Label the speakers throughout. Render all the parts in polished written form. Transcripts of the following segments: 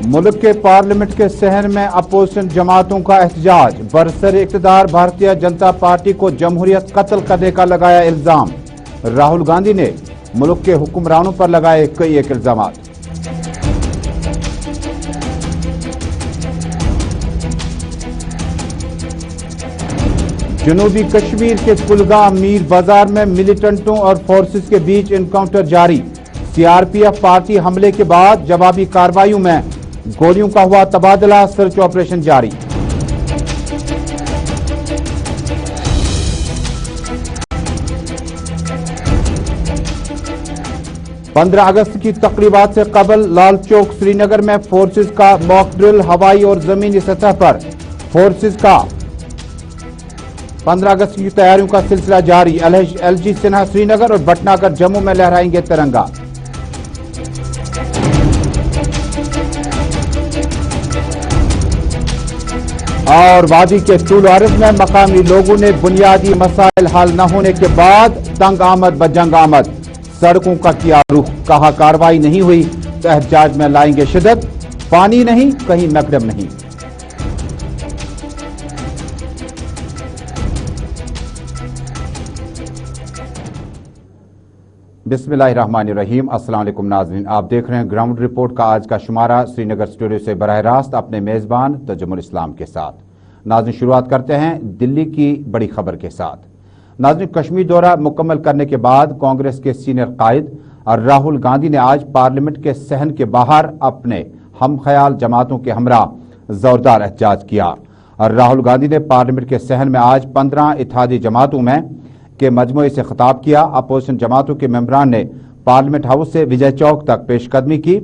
Speaker 1: मुल्क के पार्लियामेंट के सहन में अपोजिशन जमातों का एहतजाज। बरसर इक़्तिदार भारतीय जनता पार्टी को जमहूरियत कत्ल करने का लगाया इल्जाम। राहुल गांधी ने मुल्क के हुक्मरानों पर लगाए कई एक इल्जाम। जनूबी कश्मीर के कुलगाम मीर बाजार में मिलिटेंटों और फोर्सेस के बीच एनकाउंटर जारी। सीआरपीएफ पार्टी हमले के बाद जवाबी कार्रवाइयों में गोलियों का हुआ तबादला। सर्च ऑपरेशन जारी। पंद्रह अगस्त की तकरीबात से कबल लाल चौक श्रीनगर में फोर्सेस का मॉक ड्रिल। हवाई और जमीनी सतह पर फोर्सेस का 15 अगस्त की तैयारियों का सिलसिला जारी। एलजी सिन्हा श्रीनगर और भटनागर जम्मू में लहराएंगे तिरंगा। और वादी के टूल अर्ज में मकामी लोगों ने बुनियादी मसाइल हल न होने के बाद तंग आमद बजंग आमद। सड़कों का किया रुख, कहा कार्रवाई नहीं हुई तो एहतजाज में लाएंगे शिद्दत। पानी नहीं, कहीं मैकडम नहीं। बिस्मिल्लाहिर्रहमानिर्रहीम। अस्सलाम वालेकुम नाज़रीन, आप देख रहे हैं ग्राउंड रिपोर्ट का आज का शुमारा श्रीनगर स्टूडियो से बराह रास्त अपने मेज़बान तजुमुल इस्लाम के साथ। नाज़रीन, शुरुआत करते हैं दिल्ली की बड़ी खबर के साथ। नाज़रीन, कश्मीर दौरा मुकम्मल करने के बाद कांग्रेस के सीनियर कायद और राहुल गांधी ने आज पार्लियामेंट के सहन के बाहर अपने हम ख्याल जमातों के हमरा जोरदार एहतजाज किया। और राहुल गांधी ने पार्लियामेंट के सहन में आज 15 इत्तेहादी जमातों में के मजमूए से खिताब किया। अपोजिशन जमातों के मेंबरान ने पार्लियामेंट हाउस से विजय चौक तक पेशकदमी की।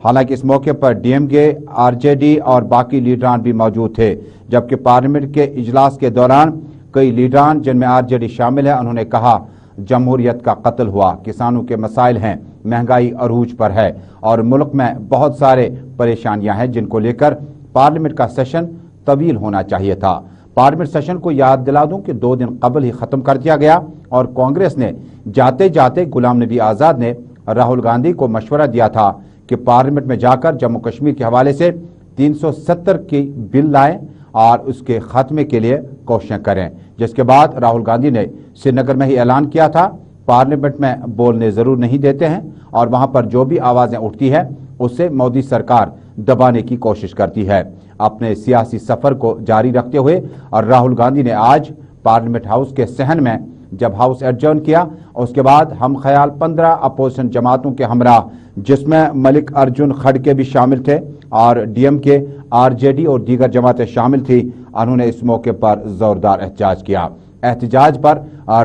Speaker 1: हालांकि इस मौके पर डीएमके, आरजेडी और बाकी लीडरान भी मौजूद थे। जबकि पार्लियामेंट के इजलास के दौरान कई लीडरान, जिनमें आरजेडी शामिल है, उन्होंने कहा जमहूरियत का कत्ल हुआ, किसानों के मसाइल हैं, महंगाई अरूज पर है और मुल्क में बहुत सारे परेशानियां हैं जिनको लेकर पार्लियामेंट का सेशन तवील होना चाहिए था। पार्लियामेंट सेशन को याद दिला दूं कि 2 दिन कबल ही खत्म कर दिया गया और कांग्रेस ने जाते जाते गुलाम नबी आजाद ने राहुल गांधी को मशवरा दिया था कि पार्लियामेंट में जाकर जम्मू कश्मीर के हवाले से 370 की बिल लाएं और उसके खात्मे के लिए कोशिशें करें। जिसके बाद राहुल गांधी ने श्रीनगर में ही ऐलान किया था पार्लियामेंट में बोलने जरूर नहीं देते हैं और वहां पर जो भी आवाजें उठती है उससे मोदी सरकार दबाने की कोशिश करती है। अपने सियासी सफर को जारी रखते हुए और राहुल गांधी ने आज पार्लियामेंट हाउस के सहन में जब हाउस एडजर्न किया, उसके बाद हम ख्याल 15 अपोजिशन जमातों के हमरा, जिसमें मलिक अर्जुन खड़गे भी शामिल थे और डीएमके, आरजेडी और दीगर जमातें शामिल थी, उन्होंने इस मौके पर जोरदार एहतजाज किया। एहतजाज पर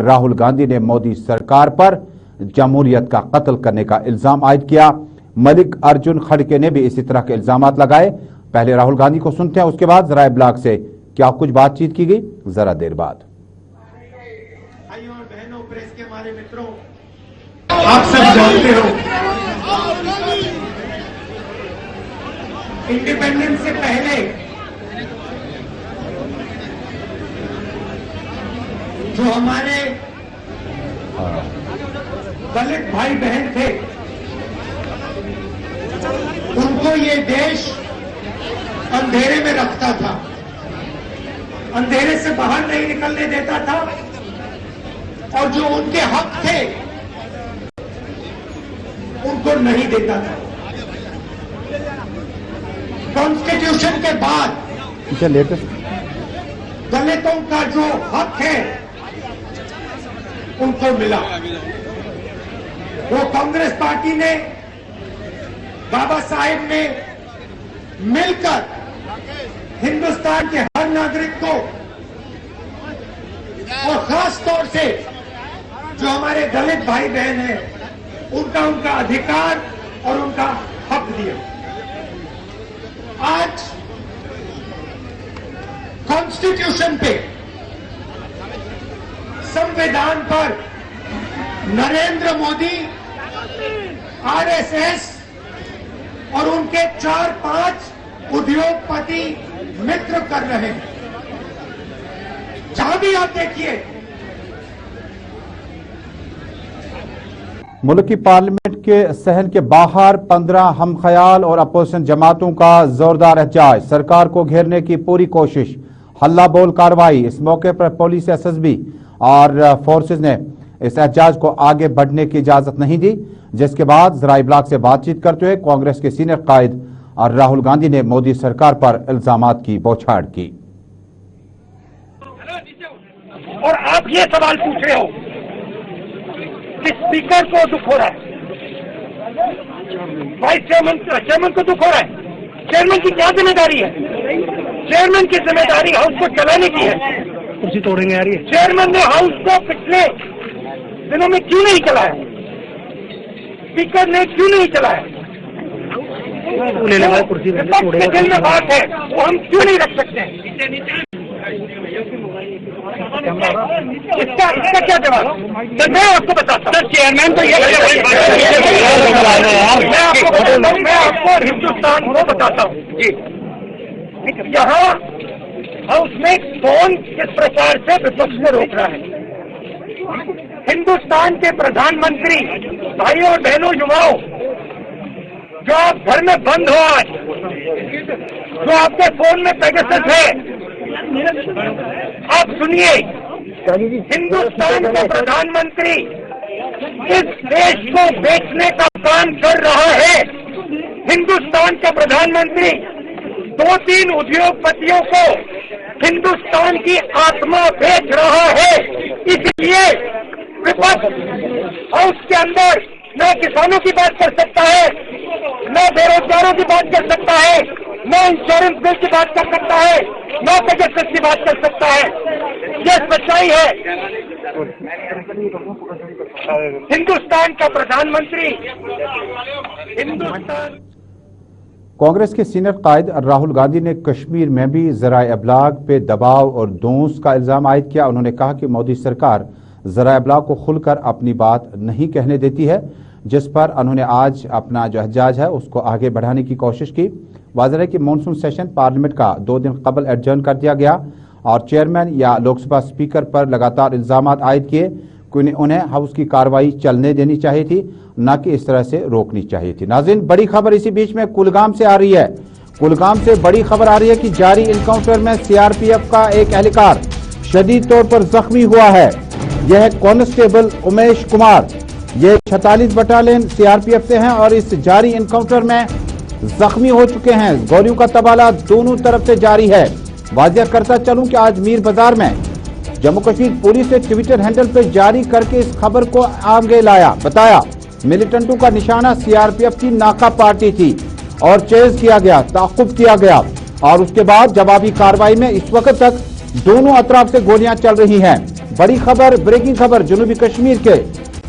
Speaker 1: राहुल गांधी ने मोदी सरकार पर जमहूरियत का कत्ल करने का इल्जाम आयद किया। मलिक अर्जुन खड़गे ने भी इसी तरह के इल्जाम लगाए। पहले राहुल गांधी को सुनते हैं, उसके बाद जराए ब्लॉग से क्या कुछ बातचीत की गई, जरा देर बाद।
Speaker 2: भाइयों और बहनों, प्रेस के हमारे मित्रों, आप सब जानते हो इंडिपेंडेंस से पहले जो हमारे दलित भाई बहन थे, उनको ये देश अंधेरे में रखता था, अंधेरे से बाहर नहीं निकलने देता था और जो उनके हक थे उनको नहीं देता था। कॉन्स्टिट्यूशन के बाद दलितों का जो हक है उनको मिला। वो कांग्रेस पार्टी ने, बाबा साहेब ने मिलकर हिंदुस्तान के हर नागरिक को और खास तौर से जो हमारे दलित भाई बहन हैं उनका अधिकार और उनका हक दिया। आज कॉन्स्टिट्यूशन पे, संविधान पर नरेंद्र मोदी, आरएसएस और उनके 4-5 उद्योगपति मित्र कर रहे हैं। जहां भी आप देखिए
Speaker 1: मुल्क की पार्लियामेंट के सहन के बाहर 15 हम ख्याल और अपोजिशन जमातों का जोरदार एहतजाज, सरकार को घेरने की पूरी कोशिश, हल्ला बोल कार्रवाई। इस मौके पर पुलिस, एसएसबी और फोर्सेज ने इस एहतजाज को आगे बढ़ने की इजाजत नहीं दी, जिसके बाद जराई ब्लॉक से बातचीत करते हुए कांग्रेस के सीनियर कायद और राहुल गांधी ने मोदी सरकार पर इल्जामात की बौछार की।
Speaker 2: और आप ये सवाल पूछ रहे हो कि स्पीकर को दुख हो रहा है, वाइस चेयरमैन को दुख हो रहा है। चेयरमैन की क्या जिम्मेदारी है? चेयरमैन की जिम्मेदारी हाउस को चलाने की है।
Speaker 3: कुर्सी तोड़ेंगे यार ये।
Speaker 2: चेयरमैन ने हाउस को पिछले दिनों में क्यों नहीं चलाया? स्पीकर ने क्यों नहीं चलाया?
Speaker 3: ले ले भाई, कुर्सी
Speaker 2: विपक्ष के दिल में बात है, वो हम क्यों नहीं रख सकते? इसका क्या जवाब? तो मैं आपको बताता हूँ, चेयरमैन तो ये मैं आपको हिंदुस्तान को बताता हूँ जी। यहाँ हाउस में कौन किस प्रकार से विपक्ष को रोक रहा है? हिंदुस्तान के प्रधानमंत्री, भाइयों और बहनों, युवाओं, जो आप घर में बंद हो आज, जो आपके फोन में पेगासस है, आप सुनिए, हिंदुस्तान का प्रधानमंत्री इस देश को बेचने का काम कर रहा है। हिंदुस्तान का प्रधानमंत्री 2-3 उद्योगपतियों को हिंदुस्तान की आत्मा बेच रहा है। इसलिए विपक्ष हाउस के अंदर न किसानों की बात कर सकता है, न बेरोजगारों की बात कर सकता है, न इंश्योरेंस बिल की बात कर सकता है, न पेगासस की बात कर सकता है। ये सच्चाई है। हिंदुस्तान का प्रधानमंत्री
Speaker 1: कांग्रेस के सीनियर कायद राहुल गांधी ने कश्मीर में भी ज़राए अबलाग पे दबाव और दोष का इल्जाम आयद किया। उन्होंने कहा कि मोदी सरकार ज़राए अबलाग को खुलकर अपनी बात नहीं कहने देती है, जिस पर उन्होंने आज अपना जो एहतजाज है उसको आगे बढ़ाने की कोशिश की। वाज़ेह है कि मानसून सेशन पार्लियामेंट का 2 दिन कबल एडजर्न कर दिया गया और चेयरमैन या लोकसभा स्पीकर पर लगातार इल्जामात आयद किए कि उन्हें हाउस की कार्रवाई चलने देनी चाहिए थी, न कि इस तरह से रोकनी चाहिए थी। नाज़रीन, बड़ी खबर इसी बीच में कुलगाम से आ रही है। कुलगाम से बड़ी खबर आ रही है कि जारी इनकाउंटर में सीआरपीएफ का एक एहलकार शदीद तौर पर जख्मी हुआ है। यह है कांस्टेबल उमेश कुमार। ये 46 बटालियन सीआरपीएफ से हैं और इस जारी इनकाउंटर में जख्मी हो चुके हैं। गोलियों का तबादला दोनों तरफ से जारी है। वाजिया करता चलूं कि आज मीर बाजार में जम्मू कश्मीर पुलिस ने ट्विटर हैंडल पर जारी करके इस खबर को आगे लाया। बताया मिलिटेंटों का निशाना सीआरपीएफ की नाका पार्टी थी और चेज किया गया, ताक़ुब किया गया और उसके बाद जवाबी कार्रवाई में इस वक्त तक दोनों अतराफ से गोलियां चल रही हैं। बड़ी खबर, ब्रेकिंग खबर जनूबी कश्मीर के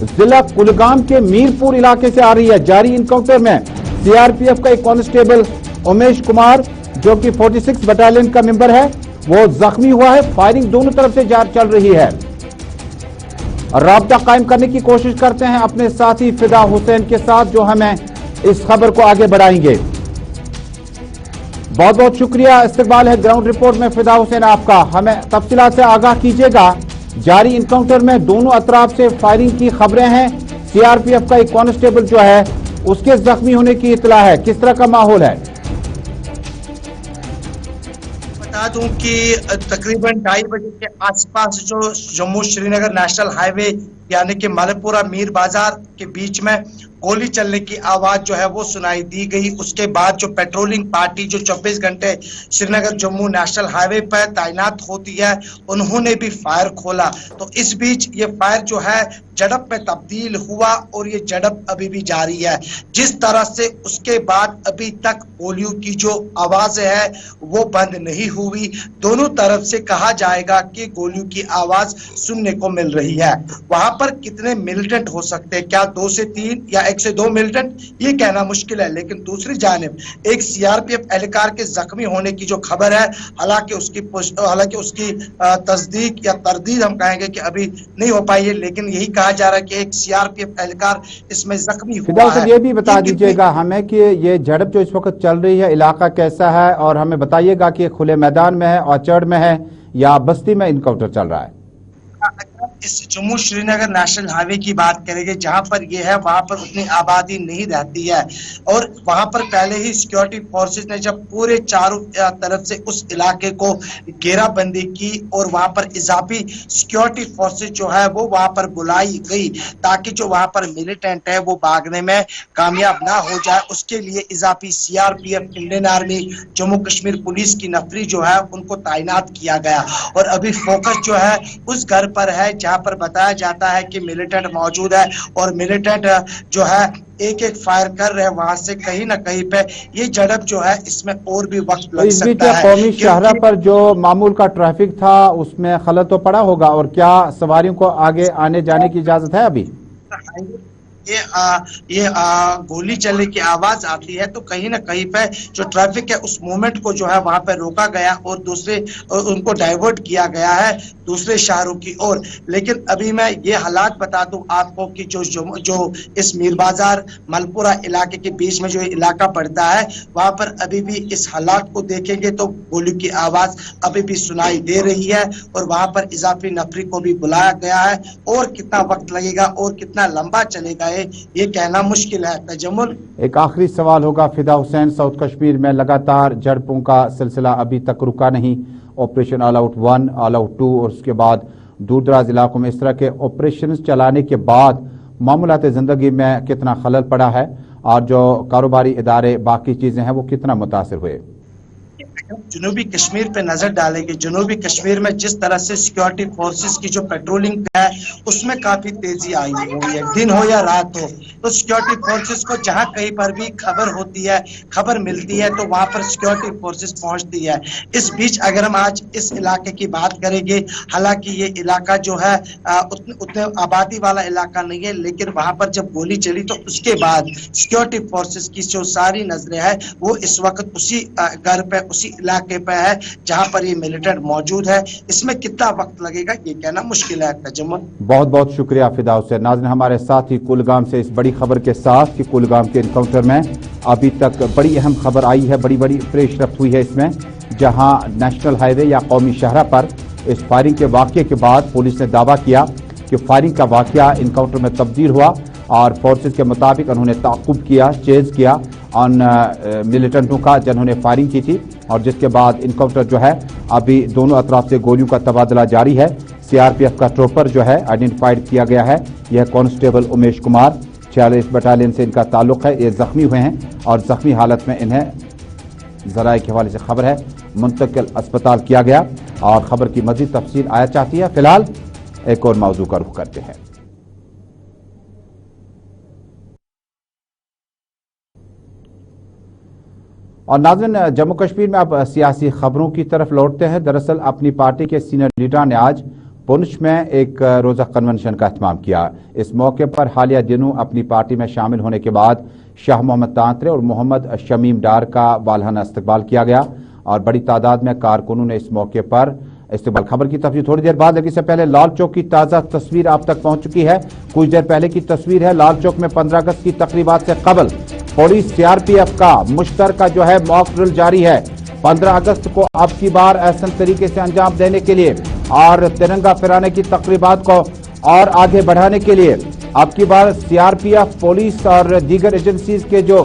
Speaker 1: जिला कुलगाम के मीरपुर इलाके से आ रही है। जारी इनकाउंटर में सीआरपीएफ का एक कांस्टेबल उमेश कुमार, जो कि 46 बटालियन का मेंबर है, वो जख्मी हुआ है। फायरिंग दोनों तरफ से चल रही है। राब्ता कायम करने की कोशिश करते हैं अपने साथी फिदा हुसैन के साथ, जो हमें इस खबर को आगे बढ़ाएंगे। बहुत बहुत शुक्रिया, इस्तकबाल है ग्राउंड रिपोर्ट में फिदा हुसैन आपका। हमें तफसीलात से आगाह कीजिएगा। जारी इनकाउंटर में दोनों अतराफ से फायरिंग की खबरें हैं। सीआरपीएफ का एक कांस्टेबल जो है उसके जख्मी होने की इत्तला है। किस तरह का माहौल है?
Speaker 4: बता दूं कि तकरीबन 2:30 बजे के आसपास जो जम्मू श्रीनगर नेशनल हाईवे यानी कि मलकपुरा मीर बाजार के बीच में गोली चलने की आवाज जो है वो सुनाई दी गई। उसके बाद जो पेट्रोलिंग पार्टी जो 24 घंटे श्रीनगर जम्मू नेशनल हाईवे पर तैनात होती है, उन्होंने भी फायर खोला। तो इस बीच ये फायर जो है झड़प में तब्दील हुआ और ये झड़प अभी भी जारी है। जिस तरह से उसके बाद अभी तक गोलियों की जो आवाज है वो बंद नहीं हुई। दोनों तरफ से कहा जाएगा कि गोलियों की आवाज सुनने को मिल रही है। वहां पर कितने मिलिटेंट हो सकते हैं, क्या 2 से 3 या 1 से 2 मिलिटेंट, ये कहना मुश्किल है। लेकिन दूसरी जानिब एक सीआरपीएफ एहलकार के जख्मी होने की जो खबर है, हालांकि उसकी तस्दीक या तरदीद हम कहेंगे कि अभी नहीं हो पाई है, लेकिन यही कहा जा रहा है कि एक सीआरपीएफ एहलकार इसमें जख्मी हुआ है।
Speaker 1: ये भी बता दीजिएगा हमें कि ये झड़प जो इस वक्त चल रही है, इलाका कैसा है, और हमें बताइएगा कि खुले मैदान में है, ऑर्चर्ड में है या बस्ती में इनकाउंटर चल रहा है।
Speaker 4: इस जम्मू श्रीनगर नेशनल हाईवे की बात करेंगे, जहां पर ये है वहां पर उतनी आबादी नहीं रहती है और वहां पर पहले ही सिक्योरिटी फोर्सेस ने जब पूरे चारों तरफ से उस इलाके को घेराबंदी की और वहां पर इजाफी सिक्योरिटी फोर्सेस जो है वो वहां पर बुलाई गई ताकि जो वहां पर मिलिटेंट है वो भागने में कामयाब ना हो जाए। उसके लिए इजाफी CRPF, Indian army, Jammu Kashmir police की नफरी जो है उनको तैनात किया गया और अभी फोकस जो है उस घर पर है जहां पर बताया जाता है कि मिलिटेंट मौजूद है और मिलिटेंट जो है एक एक फायर कर रहे हैं वहां से। कहीं ना कहीं पे ये झड़प जो है इसमें और भी वक्त लग
Speaker 1: इस बीच
Speaker 4: सकता है।
Speaker 1: कौमी शाहरा पर जो मामूल का ट्रैफिक था उसमें खलल तो पड़ा होगा, और क्या सवारियों को आगे आने जाने की इजाजत है अभी?
Speaker 4: ये गोली चलने की आवाज आती है तो कहीं ना कहीं पे जो ट्रैफिक है उस मूवमेंट को जो है वहां पे रोका गया और उनको डाइवर्ट किया गया है दूसरे शहरों की ओर। लेकिन अभी मैं ये हालात बता दूं आपको कि जो इस मीर बाजार मलपुरा इलाके के बीच में जो इलाका पड़ता है वहां पर अभी भी इस हालात को देखेंगे तो गोली की आवाज अभी भी सुनाई दे रही है और वहां पर इजाफी नफरी को भी बुलाया गया है। और कितना वक्त लगेगा और कितना लंबा चलेगा ये कहना मुश्किल है। तजम्मुल, एक
Speaker 1: आखिरी सवाल होगा फिदा हुसैन, साउथ कश्मीर में लगातार झड़पों का सिलसिला अभी तक रुका नहीं। Operation all out 1, all out 2 और उसके बाद दूर दराज इलाकों में इस तरह के ऑपरेशन चलाने के बाद मामूलात ज़िंदगी में कितना खलल पड़ा है और जो कारोबारी इदारे बाकी चीज़ें हैं वो कितना मुतासिर हुए?
Speaker 4: जनूबी कश्मीर पे नजर डालेंगे, जनूबी कश्मीर में जिस तरह से सिक्योरिटी फोर्सेस की जो पेट्रोलिंग है उसमें काफी तेजी आई हुई है। दिन हो या रात हो तो सिक्योरिटी फोर्सेस को जहां कहीं पर भी खबर होती है, खबर मिलती है तो वहां पर सिक्योरिटी फोर्सेस पहुंचती है। इस बीच अगर हम आज इस इलाके की बात करेंगे, हालांकि ये इलाका जो है उतने आबादी वाला इलाका नहीं है, लेकिन वहां पर जब गोली चली तो उसके बाद सिक्योरिटी फोर्सेस की जो सारी नजरें हैं वो इस वक्त उसी घर पे, उसी इलाके पे है जहां पर ये मिलिटेंट मौजूद है। इसमें कितना वक्त लगेगा ये कहना मुश्किल है। तजम्मुल,
Speaker 1: बहुत बहुत शुक्रिया फिदा हुसैन। नाज़रीन, हमारे साथ ही कुलगाम से इस बड़ी खबर के साथ कि कुलगाम के इनकाउंटर में अभी तक बड़ी अहम खबर आई है, बड़ी बड़ी पेशरफ्त हुई है इसमें, जहां नेशनल हाईवे या कौमी शाहरा पर इस फायरिंग के वाक़े के बाद पुलिस ने दावा किया कि फायरिंग का वाक़या इनकाउंटर में तब्दील हुआ और फोर्सेस के मुताबिक उन्होंने ताक़ुब किया, चेज़ किया ऑन मिलिटेंटों का जिन्होंने फायरिंग की थी और जिसके बाद इनकाउंटर जो है अभी दोनों अतराफ से गोलियों का तबादला जारी है। सीआरपीएफ का ट्रोपर जो है आइडेंटिफाइड किया गया है, यह कांस्टेबल उमेश कुमार 46 बटालियन से इनका ताल्लुक है। ये जख्मी हुए हैं और जख्मी हालत में इन्हें ज़राए के हवाले से खबर है मुंतकिल अस्पताल किया गया और खबर की मज़ीद तफसील आया चाहती है। फिलहाल एक और मौजू का रुख करते हैं। और नाज़रीन, जम्मू कश्मीर में अब सियासी खबरों की तरफ लौटते हैं। दरअसल अपनी पार्टी के सीनियर लीडर ने आज पुंछ में एक रोज़ा कन्वेंशन का एहतमाम किया। इस मौके पर हालिया दिनों अपनी पार्टी में शामिल होने के बाद शाह मोहम्मद तांतरे और मोहम्मद शमीम डार का वालहाना इस्तकबाल किया गया और बड़ी तादाद में कारकुनों ने इस मौके पर इस्तकबाल। खबर की तफसील थोड़ी देर बाद, लेकिन इससे पहले लाल चौक की ताज़ा तस्वीर आप तक पहुंच चुकी है। कुछ देर पहले की तस्वीर है। लाल चौक में 15 अगस्त की तकरीबात से कबल पुलिस सीआरपीएफ का मुश्तरका जो है मॉक ड्रिल जारी है। 15 अगस्त को अब की बार ऐसे तरीके से अंजाम देने के लिए और तिरंगा फहराने की तकरीबात को और आगे बढ़ाने के लिए अब की बार सीआरपीएफ, पुलिस और दीगर एजेंसीज के जो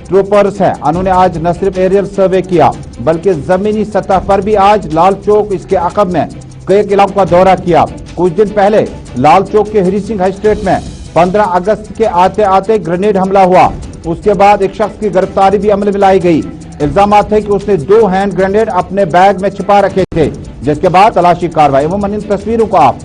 Speaker 1: ट्रूपर्स हैं उन्होंने आज न सिर्फ एरियल सर्वे किया बल्कि जमीनी सतह पर भी आज लाल चौक इसके अकब में कई इलाकों का दौरा किया। कुछ दिन पहले लाल चौक के हरी सिंह हाई स्ट्रीट में 15 अगस्त के आते आते ग्रेनेड हमला हुआ। उसके बाद एक शख्स की गिरफ्तारी भी अमल में लाई गई। इल्जामात थे कि उसने 2 हैंड ग्रेनेड अपने बैग में छिपा रखे थे, जिसके बाद तलाशी कार्रवाई। अमूमन इन तस्वीरों को आप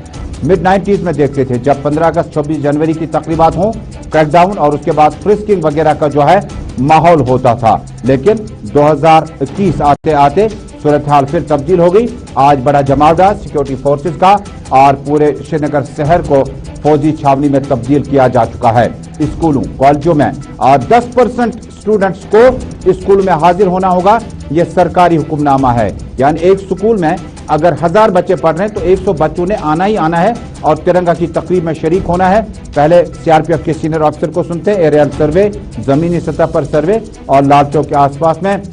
Speaker 1: मिड 90s में देखते थे जब 15 अगस्त 26 जनवरी की तकरीबात हों, क्रैकडाउन और उसके बाद फ्रिस्किंग वगैरह का जो है माहौल होता था। लेकिन 2021 आते आते सूरत हाल फिर तब्दील हो गई। आज बड़ा जमावड़ा सिक्योरिटी फोर्सेस का और पूरे श्रीनगर शहर को फौजी छावनी में तब्दील किया जा चुका है। स्कूलों, कॉलेजों में और 10% स्टूडेंट्स को स्कूल में हाजिर होना होगा। यह सरकारी हुक्मनामा है, यानी एक स्कूल में अगर 1000 बच्चे पढ़ रहे हैं तो 100 बच्चों ने आना ही आना है और तिरंगा की तकरीब में शरीक होना है। पहले सीआरपीएफ के सीनियर ऑफिसर को सुनते हैं, एरियल सर्वे, जमीनी सतह पर सर्वे और लाल चौक के आसपास में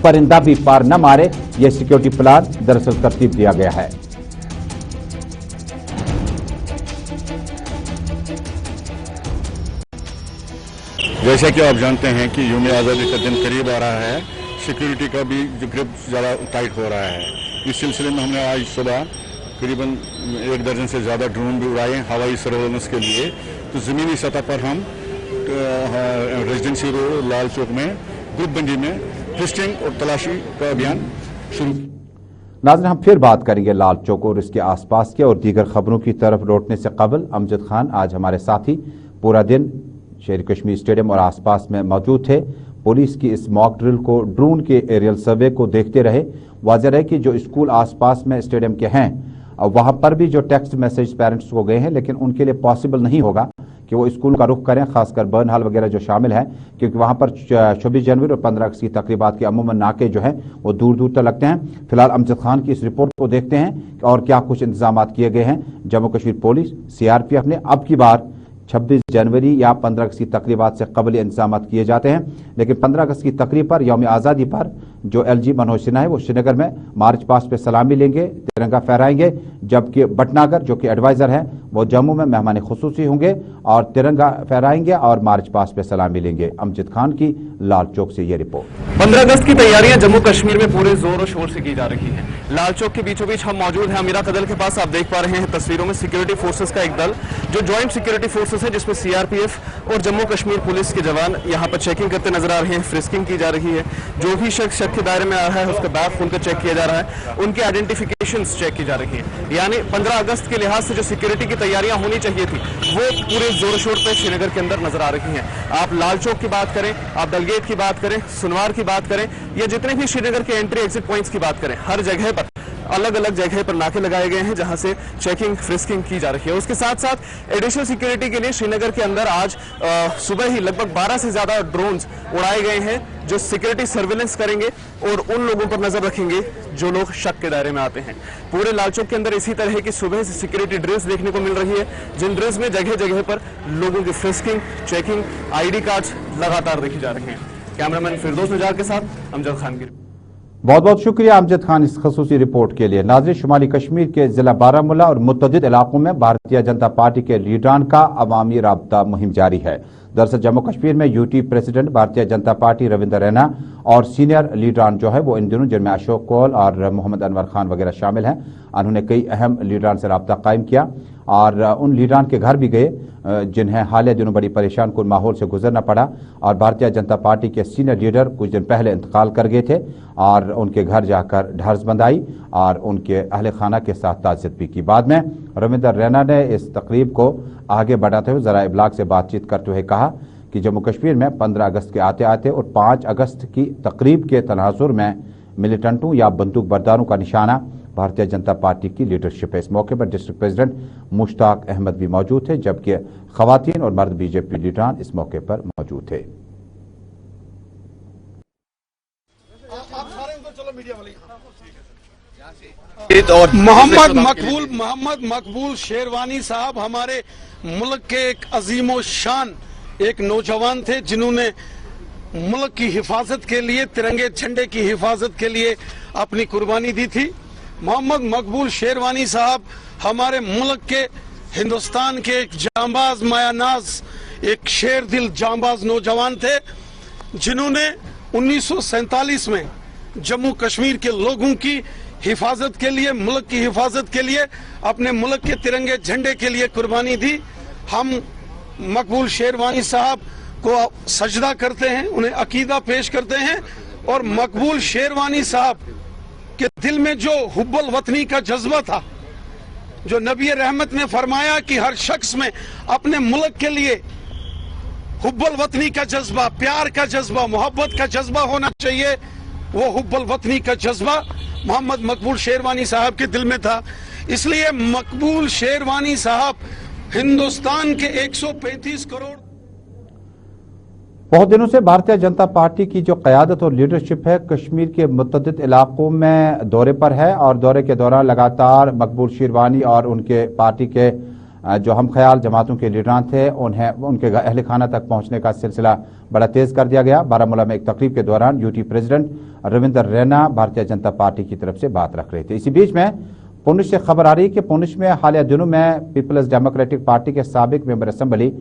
Speaker 1: परिंदा भी पार न मारे, यह सिक्योरिटी प्लान दरअसल तरतीब दिया गया है।
Speaker 5: जैसा कि आप जानते हैं कि यौम आज़ादी का दिन करीब आ रहा है, सिक्योरिटी का भी जो ग्रिप ज़्यादा टाइट हो रहा है। इस सिलसिले में हमने आज सुबह करीबन 1 दर्जन से ज़्यादा ड्रोन भी उड़ाए हवाई सर्वेलेंस के लिए। तो ज़मीनी सतह पर हम रेजिडेंसी रोड लाल चौक में ग्रुप बंदी में फिस्टिंग और तलाशी का अभियान शुरू।
Speaker 1: नाज़रीन, हम फिर बात करेंगे लाल चौक और इसके आसपास के और दीगर खबरों की तरफ लौटने से कबल अमजद खान आज हमारे साथी पूरा दिन शेर कश्मीर स्टेडियम और आसपास में मौजूद थे। पुलिस की इस मॉक ड्रिल को, ड्रोन के एरियल सर्वे को देखते रहे। वाज़ेह है कि जो स्कूल आसपास में स्टेडियम के हैं वहाँ पर भी जो टेक्स्ट मैसेज पेरेंट्स को गए हैं, लेकिन उनके लिए पॉसिबल नहीं होगा कि वो स्कूल का रुख करें, खासकर बर्न हाल वगैरह जो शामिल है, क्योंकि वहाँ पर 26 जनवरी और 15 अगस्त की तकरीबात के अमूमन नाके जो हैं वो दूर दूर तक लगते हैं। फिलहाल अमजद खान की इस रिपोर्ट को देखते हैं और क्या कुछ इंतजाम किए गए हैं। जम्मू कश्मीर पुलिस CRPF ने अब की बार 26 जनवरी या 15 अगस्त की तकरीबात से कबल इंतजाम किए जाते हैं, लेकिन 15 अगस्त की तकरीब पर यौम आज़ादी पर जो LG मनोज सिन्हा है वो श्रीनगर में मार्च पास्ट पे सलामी लेंगे, तिरंगा फहराएंगे, जबकि भटनागर जो कि एडवाइजर हैं वो जम्मू में मेहमान खुसूसी होंगे और तिरंगा फहराएंगे और मार्च पास्ट पे सलामी लेंगे। अमजद खान की लाल चौक से ये रिपोर्ट।
Speaker 6: 15 अगस्त की तैयारियां जम्मू कश्मीर में पूरे जोर और शोर से की जा रही है। लाल चौक के बीचों बीच हम मौजूद हैं अमीरा कदल के पास। आप देख पा रहे हैं तस्वीरों में सिक्योरिटी फोर्सेस का एक दल जो ज्वाइंट सिक्योरिटी फोर्सेस है, जिसमें CRPF और जम्मू कश्मीर पुलिस के जवान यहाँ पर चेकिंग करते नजर आ रहे हैं। फ्रिस्किंग की जा रही है, जो भी शख्स शक के दायरे में आ रहा है उसका बैग खोलकर चेक किया जा रहा है, उनकी आइडेंटिफिकेशंस चेक की जा रही है। यानी 15 अगस्त के लिहाज से जो सिक्योरिटी की तैयारियां होनी चाहिए थी वो पूरे जोर शोर पे श्रीनगर के अंदर नजर आ रही हैं। आप लाल चौक की बात करें, आप डलगेट की बात करें, सुनवार की बात करें, या जितने भी श्रीनगर के एंट्री एग्जिट पॉइंट्स की बात करें, हर जगह पर अलग अलग जगह पर नाके लगाए गए हैं जहां से चेकिंग फ्रिस्किंग की जा रही है। उसके साथ साथ एडिशनल सिक्योरिटी के लिए श्रीनगर के अंदर आज सुबह ही लगभग 12 से ज्यादा ड्रोन्स उड़ाए गए हैं जो सिक्योरिटी सर्वेलेंस करेंगे और उन लोगों पर नजर रखेंगे जो लोग शक के दायरे में आते हैं। पूरे लाल चौक के अंदर इसी तरह की सुबह से सिक्योरिटी ड्रिल्स देखने को मिल रही है, जिन ड्रिल्स में जगह जगह पर लोगों की फ्रिस्किंग, चेकिंग, ID कार्ड्स लगातार देखी जा रही हैं। कैमरामैन फिरदौस नजार के साथ अमजद खान की।
Speaker 1: बहुत बहुत शुक्रिया अमजद खान इस खसूसी रिपोर्ट के लिए। नाज़रीन, शुमाली कश्मीर के जिला बारामूला और मुतअद्दिद इलाकों में भारतीय जनता पार्टी के लीडरान का अवामी राब्ता मुहिम जारी है। दरअसल जम्मू कश्मीर में UT president Bharatiya Janata party Ravinder Raina और सीनियर लीडरान जो है वो इन दिनों, जिनमें अशोक कौल और मोहम्मद अनवर खान वगैरह शामिल हैं, उन्होंने कई अहम लीडरान से रब्ता कायम किया और उन लीडरान के घर भी गए जिन्हें हालिया दिनों बड़ी परेशान कुन माहौल से गुजरना पड़ा। और भारतीय जनता पार्टी के सीनियर लीडर कुछ दिन पहले इंतकाल कर गए थे और उनके घर जाकर ढार्स बंधाई और उनके अहले खाना के साथ ताज़ियत भी की। बाद में रविंदर रैना ने इस तकरीब को आगे बढ़ाते हुए ज़राए इब्लाग से बातचीत करते हुए कहा कि जम्मू कश्मीर में 15 अगस्त के आते आते और 5 अगस्त की तकरीब के तनाजुर में मिलिटेंटों या बंदूक बरदारों का निशाना भारतीय जनता पार्टी की लीडरशिप है। इस मौके पर डिस्ट्रिक्ट प्रेसिडेंट मुश्ताक अहमद भी मौजूद थे, जबकि खवातीन और मर्द BJP लीडरान इस मौके पर मौजूद थे।
Speaker 7: मोहम्मद मकबूल शेरवानी साहब हमारे मुल्क के एक अजीमो शान एक नौजवान थे, जिन्होंने मुल्क की हिफाजत के लिए, तिरंगे झंडे की हिफाजत के लिए अपनी कुर्बानी दी थी। मोहम्मद मकबूल शेरवानी साहब हमारे मुल्क के, हिंदुस्तान के एक जांबाज मायानाज, एक शेर दिल जांबाज नौजवान थे, जिन्होंने 1947 में जम्मू कश्मीर के लोगों की हिफाजत के लिए, मुल्क की हिफाजत के लिए, अपने मुल्क के तिरंगे झंडे के लिए कुर्बानी दी। हम मकबूल शेरवानी साहब को सजदा करते हैं, उन्हें अकीदा पेश करते हैं और मकबूल शेरवानी साहब के दिल में जो हुब्बुल वतनी का जज्बा था, जो नबी रहमत ने फरमाया कि हर शख्स में अपने मुल्क के लिए हुब्बुल वतनी का जज्बा, प्यार का जज्बा, मोहब्बत का जज्बा होना चाहिए, वो हुब्बुल वतनी का जज्बा मोहम्मद मकबूल शेरवानी साहब के दिल में था। इसलिए मकबूल शेरवानी साहब हिंदुस्तान के 135 करोड़।
Speaker 1: बहुत दिनों से भारतीय जनता पार्टी की जो क़यादत और लीडरशिप है कश्मीर के मुतअद्दिद इलाकों में दौरे पर है और दौरे के दौरान लगातार मकबूल शेरवानी और उनके पार्टी के जो हम ख्याल जमातों के लीडरान थे उन्हें उनके अहल खाना तक पहुंचने का सिलसिला बड़ा तेज़ कर दिया गया। बारामूला में एक तकरीब के दौरान UT president Ravinder Raina Bharatiya Janata party की तरफ से बात रख रहे थे। इसी बीच में पुंछ से खबर आ रही है कि पुंछ में हालिया दिनों में पीपल्स डेमोक्रेटिक पार्टी के साबिक मेंबर असम्बली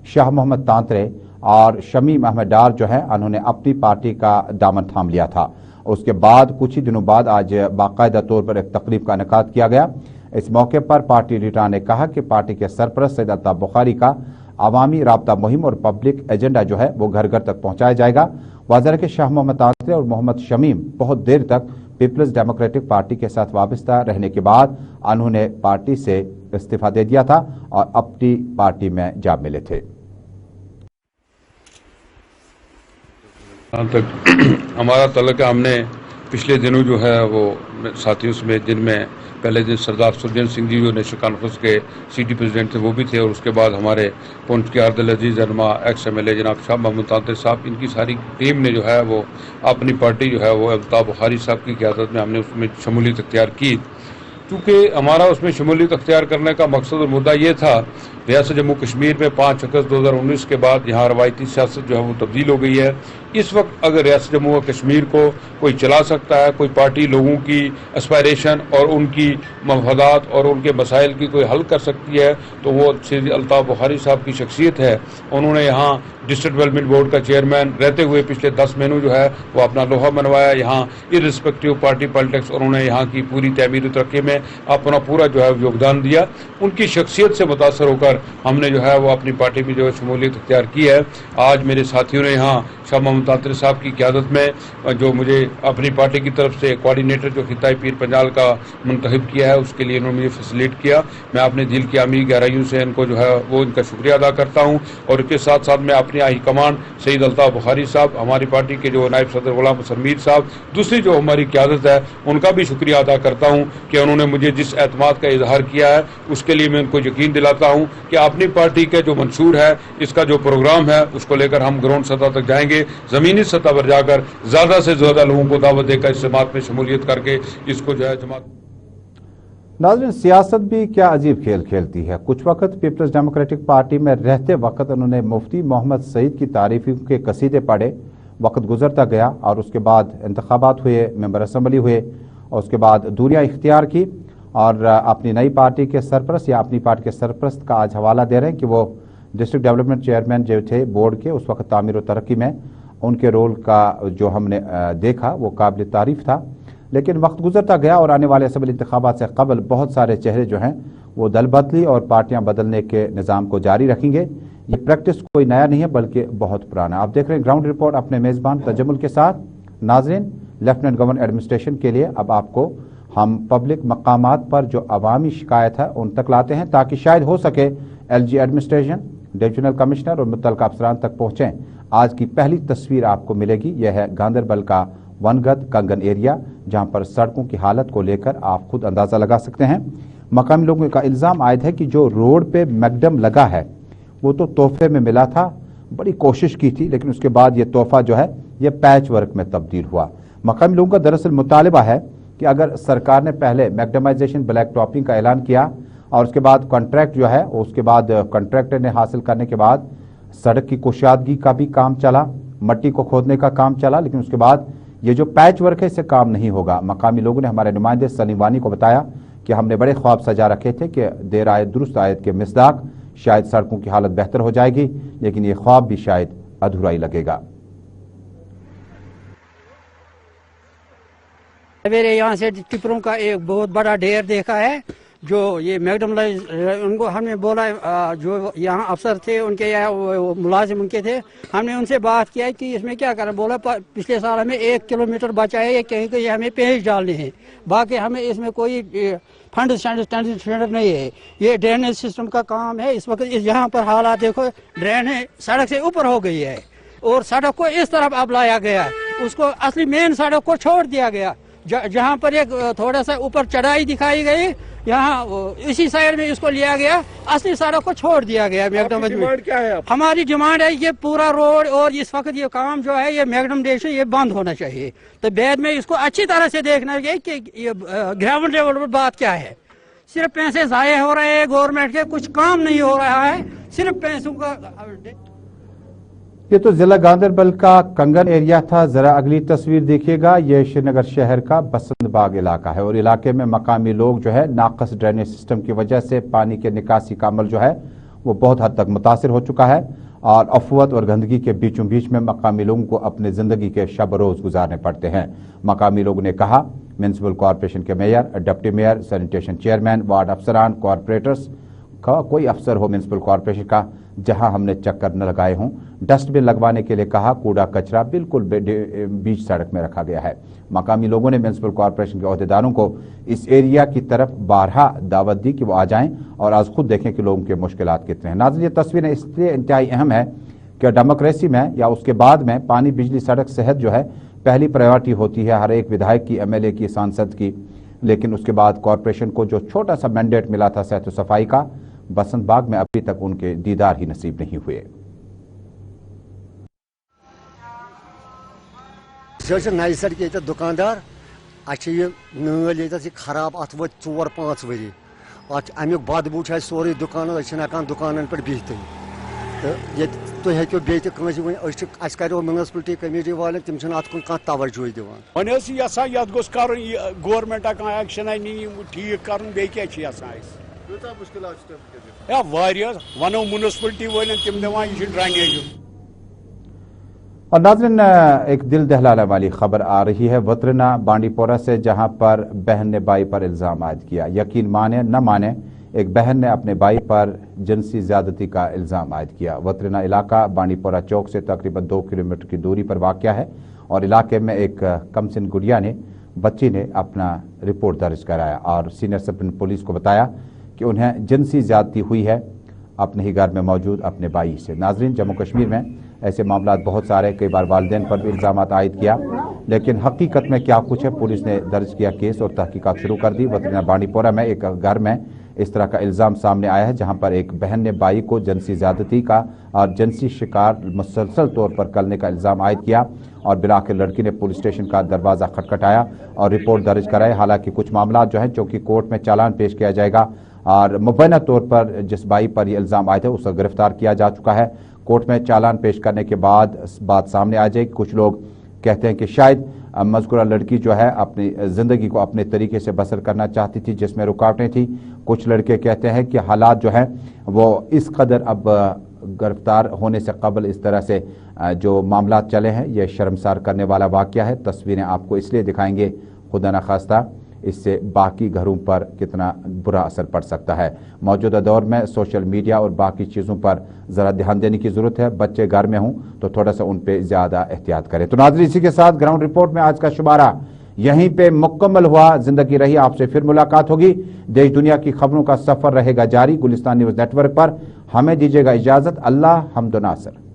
Speaker 1: शाह मोहम्मद तांतरे और शमीम अहमद डार जो है उन्होंने अपनी पार्टी का दामन थाम लिया था। उसके बाद कुछ ही दिनों बाद आज बाकायदा तौर पर एक तकरीब का इनेकाद किया गया। इस मौके पर पार्टी लीडर ने कहा कि पार्टी के सरपरस्त सैयद अल्ताफ बुखारी का अवामी राब्ता मुहिम और पब्लिक एजेंडा जो है वो घर घर तक पहुंचाया जाएगा। वज़ीर के शाह मोहम्मद तांत्रे और मोहम्मद शमीम बहुत देर तक पीपल्स डेमोक्रेटिक पार्टी के साथ वाबस्ता रहने के बाद उन्होंने पार्टी से इस्तीफा दे दिया था और अपनी पार्टी में जा मिले थे।
Speaker 8: तक हमारा तल्लुक हमने पिछले दिनों जो है वो साथियों में, जिनमें पहले दिन सरदार सुरजन सिंह जी जो नेशनल कॉन्फ्रेंस के सिटी प्रेसिडेंट थे वो भी थे, और उसके बाद हमारे पुंछ के अब्दुल अजीज रहनुमा एक्स MLA जनाब शाह मोहम्मद तांत्रे साहब, इनकी सारी टीम ने जो है वो अपनी पार्टी जो है वो अल्ताफ बुखारी साहब की क़यादत में हमने उसमें शमूलियत अख्तियार की। चूँकि हमारा उसमें शमूलियत अख्तियार करने का मकसद और मुद्दा ये था, रियासत जम्मू कश्मीर में 5 अगस्त 2019 के बाद यहाँ रवायती सियासत जो है वो तब्दील हो गई है। इस वक्त अगर रियासत जम्मू व कश्मीर को कोई चला सकता है, कोई पार्टी लोगों की एस्पायरेशन और उनकी मफादात और उनके मसाइल की कोई हल कर सकती है, तो वो सैयद अल्ताफ बुखारी साहब की शख्सियत है। उन्होंने यहाँ डिस्ट्रिक्ट डेवलपमेंट बोर्ड का चेयरमैन रहते हुए पिछले 10 महीनों जो है वो अपना लोहा मनवाया यहाँ इर्रिस्पेक्टिव पार्टी पॉलिटिक्स, और उन्होंने यहाँ की पूरी तमीर तरक्की में अपना पूरा जो है योगदान दिया। उनकी शख्सियत से मुतासर होकर हमने जो है वो अपनी पार्टी में जो है शमूलियत अख्तियार की है। आज मेरे साथियों ने यहाँ शाह मोहम्मद तांत्रे साहब की क़यादत में जो मुझे अपनी पार्टी की तरफ से कोऑर्डिनेटर जो खिताई पीर पंजाल का मुंतखब किया है, उसके लिए इन्होंने मुझे फैसिलिटेट किया। मैं अपने दिल की आमी गहराइयों से इनको जो है वो इनका शुक्रिया अदा करता हूँ। और इसके साथ साथ मैं अपनी हाई कमान सैयद अल्ताफ बुखारी साहब, हमारी पार्टी के जो नायब सदर गुलाम हसन मीर साहब, दूसरी जो हमारी क़यादत है, उनका भी शुक्रिया अदा करता हूँ कि उन्होंने मुझे जिस एतमाद का इजहार किया है उसके लिए मैं उनको यकीन दिलाता हूँ कि अपनी पार्टी के जो मंशूर है, इसका जो प्रोग्राम है, उसको लेकर हम ग्राउंड सतह तक जाएंगे, ज़मीनी सतह पर जाकर ज़्यादा से ज़्यादा लोगों को दावत देकर इस जमात में शमूलियत करके इसको जो है जमात।
Speaker 1: नाज़रीन, सियासत भी क्या अजीब खेल खेलती है। कुछ वक्त पीपल्स डेमोक्रेटिक पार्टी में रहते वक्त उन्होंने मुफ्ती मोहम्मद सईद की तारीफ़ों के कसीदे पढ़े। वक्त गुजरता गया और उसके बाद इंतखाबात हुए, मेंबर असम्बली हुए और उसके बाद दूरियां इख्तियार की और अपनी नई पार्टी के सरपरस्त या अपनी पार्टी के सरपरस्त का आज हवाला दे रहे हैं कि वो डिस्ट्रिक्ट डेवलपमेंट चेयरमैन जो थे बोर्ड के, उस वक्त तामीर व तरक्की में उनके रोल का जो हमने देखा वो काबिल तारीफ़ था। लेकिन वक्त गुजरता गया और आने वाले असम्बली इंतखाबात से कबल बहुत सारे चेहरे जो हैं वो दल बदली और पार्टियां बदलने के निज़ाम को जारी रखेंगे। ये प्रैक्टिस कोई नया नहीं है बल्कि बहुत पुराना। आप देख रहे हैं ग्राउंड रिपोर्ट अपने मेज़बान तजम्मुल के साथ। नाज़रीन, लेफ्टिनेंट गवर्नर एडमिनिस्ट्रेशन के लिए अब आपको हम पब्लिक मकामात पर जो अवामी शिकायत है उन तक लाते हैं ताकि शायद हो सके LG एडमिनिस्ट्रेशन, डिविजनल कमिश्नर और मुतल्लिक़ अफसरान तक पहुँचें। आज की पहली तस्वीर आपको मिलेगी, यह है गांदरबल का वनगत कंगन एरिया, जहां पर सड़कों की हालत को लेकर आप खुद अंदाज़ा लगा सकते हैं। मकामी लोगों का इल्ज़ाम आयद है कि जो रोड पे मैकडम लगा है वो तो तोहफे में मिला था, बड़ी कोशिश की थी, लेकिन उसके बाद ये तोहफा जो है ये पैच वर्क में तब्दील हुआ। मकामी लोगों का दरअसल मुतालिबा है कि अगर सरकार ने पहले मैकडमाइजेशन ब्लैक टॉपिंग का ऐलान किया और उसके बाद कॉन्ट्रैक्ट जो है उसके बाद कॉन्ट्रैक्टर ने हासिल करने के बाद सड़क की कुशादगी का भी काम चला, मट्टी को खोदने का काम चला, लेकिन उसके बाद ये जो पैच वर्क है इससे काम नहीं होगा। मकामी लोगों ने हमारे नुमाइंदे सलीम वानी को बताया कि हमने बड़े ख्वाब सजा रखे थे कि देर आयत दुरुस्त आयत के मिसदाक शायद सड़कों की हालत बेहतर हो जाएगी, लेकिन ये ख्वाब भी शायद अधूरा ही लगेगा।
Speaker 9: सवेरे यहाँ से टिपरों का एक बहुत बड़ा ढेर देखा है जो ये मैकडम उनको हमने बोला, जो यहाँ अफसर थे उनके या मुलाजिम उनके थे, हमने उनसे बात किया कि इसमें क्या करें। बोला पिछले साल हमें 1 किलोमीटर बचा है, ये कहीं कहीं हमें पेज डालने हैं, बाकी हमें इसमें कोई फंड स्टैंडर्ड नहीं है। ये ड्रेनेज सिस्टम का काम है। इस वक्त यहाँ पर हालात देखो, ड्रेन है सड़क से ऊपर हो गई है और सड़क को इस तरफ अब लाया गया है, उसको असली मेन सड़क को छोड़ दिया गया। जहाँ पर एक थोड़ा सा ऊपर चढ़ाई दिखाई गई, यहाँ इसी साइड में इसको लिया गया, असली सड़क को छोड़ दिया गया। मैकडम डिमांड क्या है? हमारी डिमांड है ये पूरा रोड और इस वक्त ये काम जो है ये मैकडम डेशन ये बंद होना चाहिए। तो बाद में इसको अच्छी तरह से देखना चाहिए कि ये ग्राउंड लेवल पर बात क्या है। सिर्फ पैसे जाया हो रहे हैं गवर्नमेंट के, कुछ काम नहीं हो रहा है, सिर्फ पैसों का।
Speaker 1: ये तो जिला गांदरबल का कंगन एरिया था। जरा अगली तस्वीर देखिएगा, ये श्रीनगर शहर का बसंत बाग इलाका है और इलाके में मकामी लोग जो है नाकस ड्रेनेज सिस्टम की वजह से पानी के निकासी का अमल जो है वो बहुत हद तक मुतासिर हो चुका है और अफवाह और गंदगी के बीचों बीच में मकामी लोगों को अपनी ज़िंदगी के शब रोज़ गुजारने पड़ते हैं। मकामी लोगों ने कहा म्यूनसिपल कॉरपोरेशन के mayor, deputy mayor, sanitation chairman, ward अफसरान, कॉरपोरेटर्स का कोई अफसर हो म्यूनसिपल कॉरपोरेशन का जहां हमने चक्कर न लगाए हों, डस्टबिन लगवाने के लिए कहा, कूड़ा कचरा बिल्कुल बीच सड़क में रखा गया है। मकामी लोगों ने म्यूनसिपल कॉरपोरेशन के अहदेदारों को इस एरिया की तरफ बारहा दावत दी कि वो आ जाएं और आज खुद देखें कि लोगों के मुश्किलात कितने हैं। नाज़रीन, ये तस्वीरें इसलिए इंतहाई अहम है कि डेमोक्रेसी में या उसके बाद में पानी, बिजली, सड़क, सेहत जो है पहली प्रायोरिटी होती है हर एक विधायक की, एमएलए की, सांसद की। लेकिन उसके बाद कॉरपोरेशन को जो छोटा सा मैंडेट मिला था सेहत सफाई का, बसंत बाग में अभी तक उनके दीदार ही नसीब नहीं हुए।
Speaker 10: नई सड़क ये दुकानदार नल ये खराब अत वो 4-5 वरी अमुक बदबू सोरे दुकान दुकान पे बिहत तो हेको करो म्यूनसिपलिटी कमेटी वाले तम अत कुन तवज्जो दिवान
Speaker 11: वन गोस कर गवर्नमेंट एक्शन ठीक कर वनो म्यूनसिपलिटी वाले तम दिवान ड्रेनेज।
Speaker 1: और नाज़रीन, एक दिल दहलाने वाली खबर आ रही है वतरना बांडीपोरा से, जहां पर बहन ने भाई पर इल्ज़ाम आयद किया। यकीन माने न माने, एक बहन ने अपने भाई पर जिनसी ज़्यादती का इल्ज़ाम आयद किया। वतरना इलाका बांडीपोरा चौक से तकरीबन 2 किलोमीटर की दूरी पर वाक़या है और इलाके में एक कमसिन गुड़िया ने, बच्ची ने अपना रिपोर्ट दर्ज कराया और सीनियर सब पुलिस को बताया कि उन्हें जिनसी ज़्यादती हुई है अपने ही घर में मौजूद अपने भाई से। नाज़रीन, जम्मू कश्मीर में ऐसे मामला बहुत सारे, कई बार वालिदैन पर भी इल्ज़ाम आयद किया, लेकिन हकीकत में क्या कुछ है, पुलिस ने दर्ज किया केस और तहकीकात शुरू कर दी। वतरना बांडीपोरा में एक घर में इस तरह का इल्ज़ाम सामने आया है जहां पर एक बहन ने भाई को जिनसी ज़्यादती का और जिनसी शिकार मुसलसल तौर पर करने का इल्ज़ाम आयद किया और बिलाखिर लड़की ने पुलिस स्टेशन का दरवाज़ा खटखटाया और रिपोर्ट दर्ज कराई। हालांकि कुछ मामला जो है चूँकि कोर्ट में चालान पेश किया जाएगा और मुबैना तौर पर जिस भाई पर यह इल्ज़ाम आए थे उसे गिरफ्तार किया जा चुका है। कोर्ट में चालान पेश करने के बाद बात सामने आ जाएगी। कुछ लोग कहते हैं कि शायद मज़कूरा लड़की जो है अपनी ज़िंदगी को अपने तरीके से बसर करना चाहती थी जिसमें रुकावटें थी। कुछ लड़के कहते हैं कि हालात जो हैं वो इस कदर अब गिरफ्तार होने से कबल इस तरह से जो मामला चले हैं, ये शर्मसार करने वाला वाक़या है। तस्वीरें आपको इसलिए दिखाएंगे, खुदा न खास्ता इससे बाकी घरों पर कितना बुरा असर पड़ सकता है। मौजूदा दौर में सोशल मीडिया और बाकी चीज़ों पर ज़रा ध्यान देने की ज़रूरत है। बच्चे घर में हों तो थोड़ा सा उन पे ज़्यादा एहतियात करें। तो नाज़रीन, इसी के साथ ग्राउंड रिपोर्ट में आज का शुमारा यहीं पे मुकम्मल हुआ। जिंदगी रही, आपसे फिर मुलाकात होगी। देश दुनिया की खबरों का सफ़र रहेगा जारी गुलिस्तान न्यूज़ नेटवर्क पर। हमें दीजिएगा इजाज़त। अल्लाह हम्द व नासर।